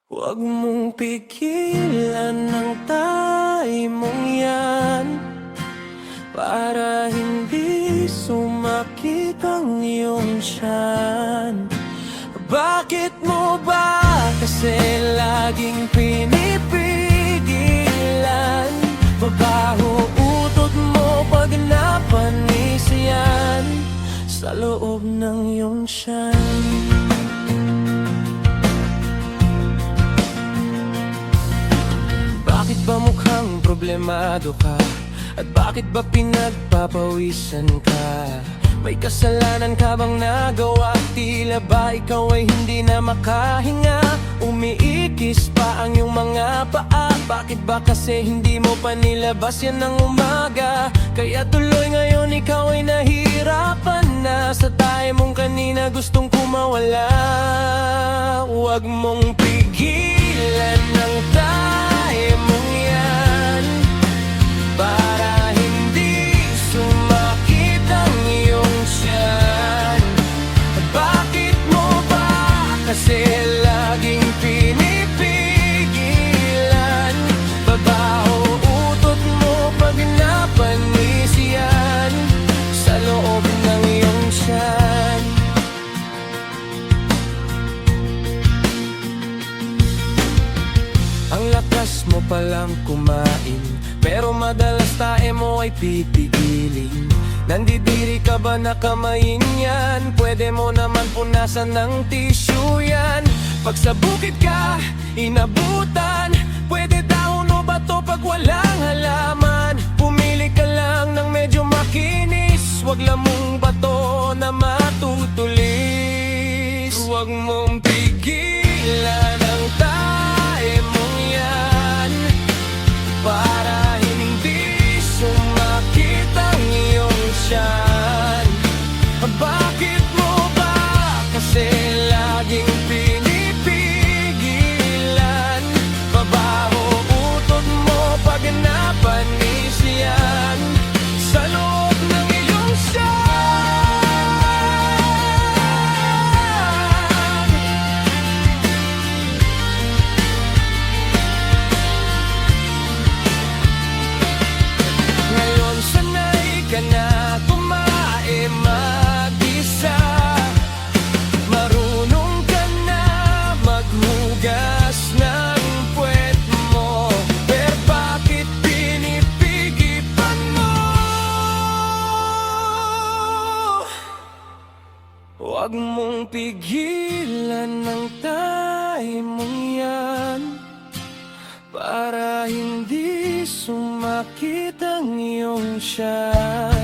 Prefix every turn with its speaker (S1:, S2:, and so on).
S1: Huwag mong pigilan ang tayo mong yan, para hindi sumakit ang iyong tiyan. Bakit mo ba kasi laging pinipigilan? Babaho utot mo pag napanis yan sa loob ng iyong tiyan. Bakit ba mukhang problemado ka? At bakit ba pinagpapawisan ka? May kasalanan ka bang nagawa? Tila ba ikaw ay hindi na makahinga? Umiikis pa ang iyong mga paa. Bakit ba kasi hindi mo pa nilabas yan ng umaga? Kaya tuloy ngayon ikaw ay nahihirapan na. Sa tayo mong kanina gustong kumawala. Huwag mong pigilan ang tayo mong yan, para hindi sumakit ang iyong tiyan. Bakit mo ba kasi laging pinipigilan? Babaho utot mo pag napanis yan sa loob ng iyong tiyan. Ang lakas mo palang kumain, pero madalas tae mo ay pipigilin. Nandidiri ka ba na kamayin yan? Pwede mo naman punasan ng tissue yan. Pag sa bukid ka, inabutan, pwede daw no ba to pag walang halaman? Pumili ka lang ng medyo makinis, wag lamang bato na matutulis. Huwag mong pigilan ang tae mong yan, para hindi sumakit ang iyong tiyan. Bakit mo ba kasi laging pinipigilan? Babaho utot mo pag napanis yan sa loob ng iyong tiyan. Ngayon sanay ka na kumain mag-isa, marunong ka na maghugas ng puwet mo, pero bakit pinipigilan mo? Huwag mong pigilan ang tayo mong yan, para hindi sumakit ang iyong tiyan.